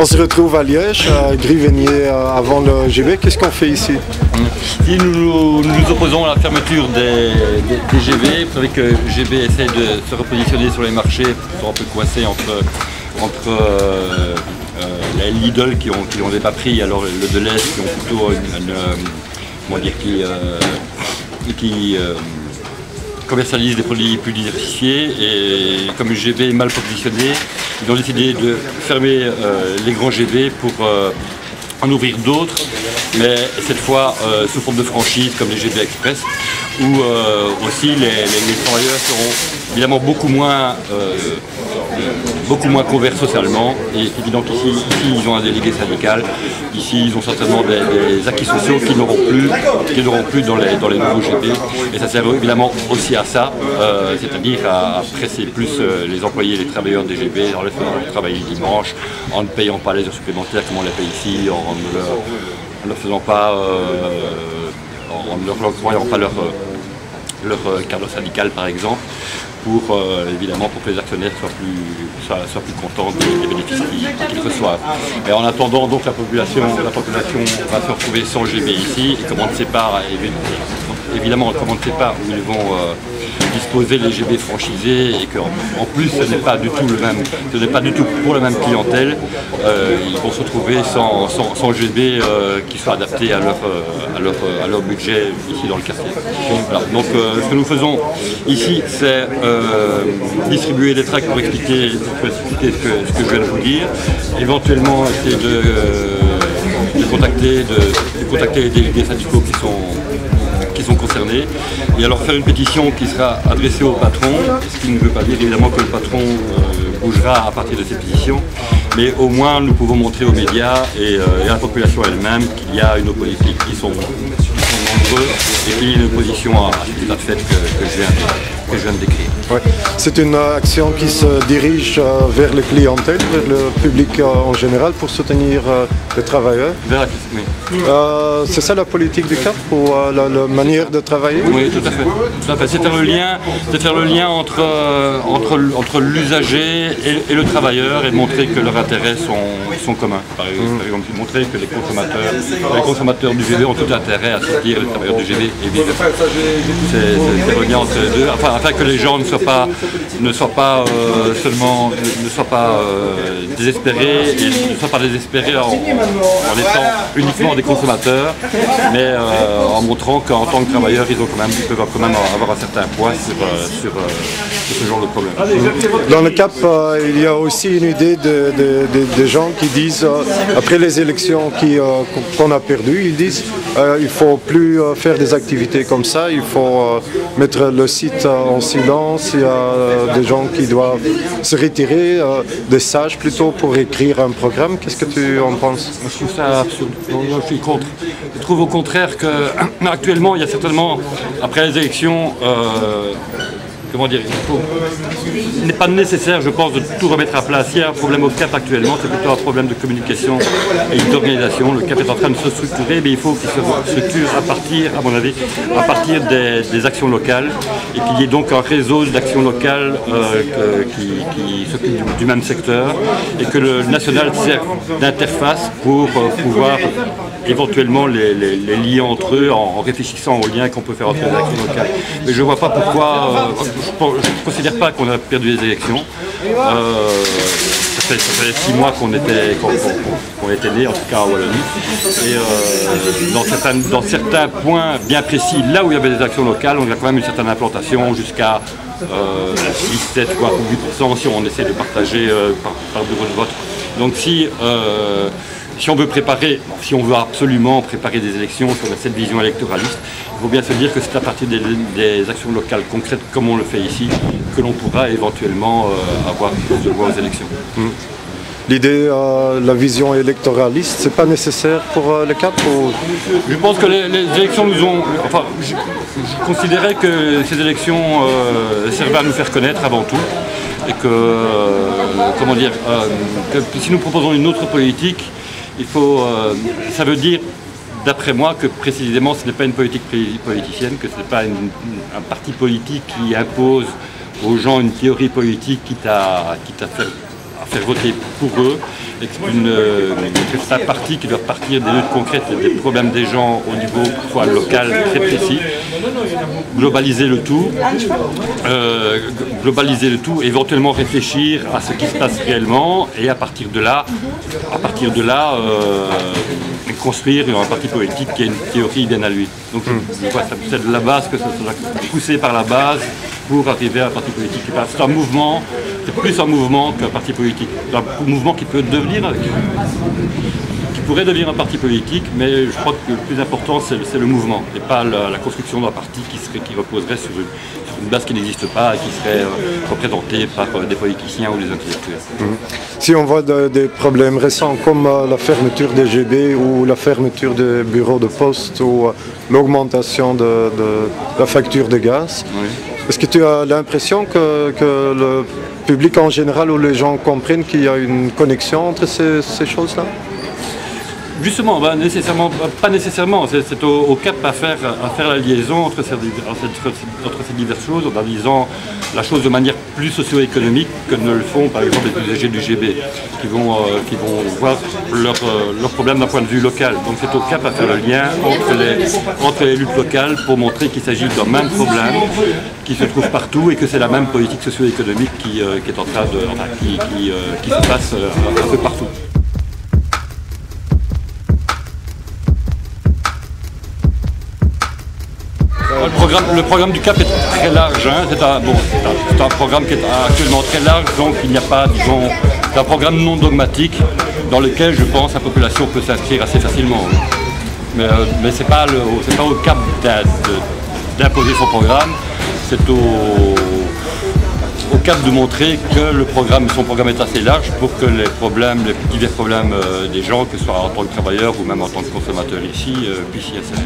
On se retrouve à Liège, à Grivenier avant le GB. Qu'est-ce qu'on fait ici? Ici, nous nous opposons à la fermeture des GB. Vous savez que GB essaie de se repositionner sur les marchés, ils sont un peu coincés entre les Lidl qui ont des bas prix, alors le Deleuze qui ont plutôt qui commercialisent des produits plus diversifiés, et comme GB est mal positionné, ils ont décidé de fermer les grands GB pour en ouvrir d'autres, mais cette fois sous forme de franchise comme les GB Express, où aussi les travailleurs seront évidemment beaucoup moins couverts socialement. Et c'est évident qu'ici ils ont un délégué syndical, ici ils ont certainement des acquis sociaux qu'ils n'auront plus dans les nouveaux GB, et ça sert évidemment aussi à ça, c'est-à-dire à presser plus les employés, les travailleurs des GB en les faisant travailler dimanche, en ne payant pas les heures supplémentaires comme on les paye ici, en ne leur faisant pas, en ne leur octroyant pas leur cadre syndical par exemple, pour évidemment pour que les actionnaires soient plus contents des bénéfices qu'ils reçoivent. Et en attendant, donc la population va se retrouver sans GB ici, et comme on ne sait pas, évidemment comme on ne sait pas où ils vont disposer les GB franchisés, et qu'en plus ce n'est pas du tout pour la même clientèle, ils vont se retrouver sans GB qui soit adapté à leur budget ici dans le quartier. Voilà. Donc ce que nous faisons ici, c'est distribuer des tracts pour expliquer ce que je viens de vous dire, éventuellement essayer de contacter les délégués syndicaux qui sont concernés, et alors faire une pétition qui sera adressée au patron, ce qui ne veut pas dire évidemment que le patron bougera à partir de ces pétitions, mais au moins nous pouvons montrer aux médias et à la population elle-même qu'il y a une politique qui sont nombreux, et qu'il y a une opposition à cet état de fait que je viens de décrire. Ouais. C'est une action qui se dirige vers les clientèles, vers le public en général, pour soutenir les travailleurs. Oui. C'est ça la politique du CAP, ou la manière de travailler? Oui, tout à fait. C'est faire le lien entre l'usager et le travailleur, et montrer que leurs intérêts sont communs. Par exemple, montrer que les consommateurs du GB ont tout intérêt à soutenir les travailleurs du GB, et vice-versa. C'est le lien entre les deux, afin que les gens ne soient pas désespérés, et ne soient pas désespérés en étant uniquement des consommateurs, mais en montrant qu'en tant que travailleurs, ils peuvent quand même avoir un certain poids sur ce genre de problème. Dans le CAP, il y a aussi une idée des gens qui disent, après les élections qu'on a perdues, ils disent il ne faut plus faire des activités comme ça, il faut mettre le site en silence. Il y a des gens qui doivent se retirer, des sages plutôt, pour écrire un programme. Qu'est-ce que tu en penses? Je trouve ça absurde. Je suis contre. Je trouve au contraire qu'actuellement, il y a certainement, après les élections, il n'est pas nécessaire, je pense, de tout remettre à plat. S'il y a un problème au CAP actuellement, c'est plutôt un problème de communication et d'organisation. Le CAP est en train de se structurer, mais il faut qu'il se structure à mon avis, à partir des actions locales, et qu'il y ait donc un réseau d'actions locales qui s'occupe du même secteur, et que le national serve d'interface pour pouvoir éventuellement les lier entre eux en réfléchissant aux liens qu'on peut faire entre les actions locales. Mais je ne vois pas pourquoi. Je ne considère pas qu'on a perdu les élections. Ça fait 6 mois qu'on était nés, en tout cas en Wallonie. Et dans certains points bien précis, là où il y avait des actions locales, on a quand même une certaine implantation jusqu'à 6, 7 ou 8% si on essaie de partager par bureau de vote. Donc si on veut absolument préparer des élections sur cette vision électoraliste, il faut bien se dire que c'est à partir des actions locales concrètes, comme on le fait ici, que l'on pourra éventuellement avoir plus de voix aux élections. L'idée, la vision électoraliste, c'est pas nécessaire pour le CAP ou... Je pense que les élections nous ont... Enfin, je considérais que ces élections servaient à nous faire connaître avant tout, et que, que si nous proposons une autre politique, ça veut dire, d'après moi, que précisément ce n'est pas une politique politicienne, que ce n'est pas un parti politique qui impose aux gens une théorie politique quitte à faire voter pour eux, c'est un parti qui doit partir des luttes concrètes et des problèmes des gens au niveau soit local, très précis, globaliser le tout, éventuellement réfléchir à ce qui se passe réellement et à partir de là, construire un parti politique qui a une théorie bien à lui. Donc c'est de la base que ça doit pousser par la base pour arriver à un parti politique. C'est un mouvement, c'est plus un mouvement qu'un parti politique. C'est un mouvement qui pourrait devenir un parti politique, mais je crois que le plus important c'est le mouvement et pas la construction d'un parti qui reposerait sur une base qui n'existe pas et qui serait représentée par des politiciens ou des intellectuels. Si on voit des problèmes récents comme la fermeture des GB ou la fermeture des bureaux de poste ou l'augmentation de la facture de gaz, oui. Est-ce que tu as l'impression que le public en général ou les gens comprennent qu'il y a une connexion entre ces choses-là? Justement, pas nécessairement. C'est au CAP à faire la liaison entre ces diverses choses, en disant la chose de manière plus socio-économique que ne le font par exemple les usagers du GB, qui vont voir leurs problèmes d'un point de vue local. Donc c'est au CAP à faire le lien entre les luttes locales pour montrer qu'il s'agit d'un même problème qui se trouve partout et que c'est la même politique socio-économique qui est en train qui se passe un peu partout. Le programme du CAP est très large, hein. C'est un programme qui est actuellement très large, donc il n'y a pas, disons, c'est un programme non dogmatique dans lequel je pense la population peut s'inscrire assez facilement. Mais c'est pas au CAP d'imposer son programme, c'est au CAP de montrer que son programme est assez large pour que les divers problèmes des gens, que ce soit en tant que travailleurs ou même en tant que consommateurs ici, puissent y accéder.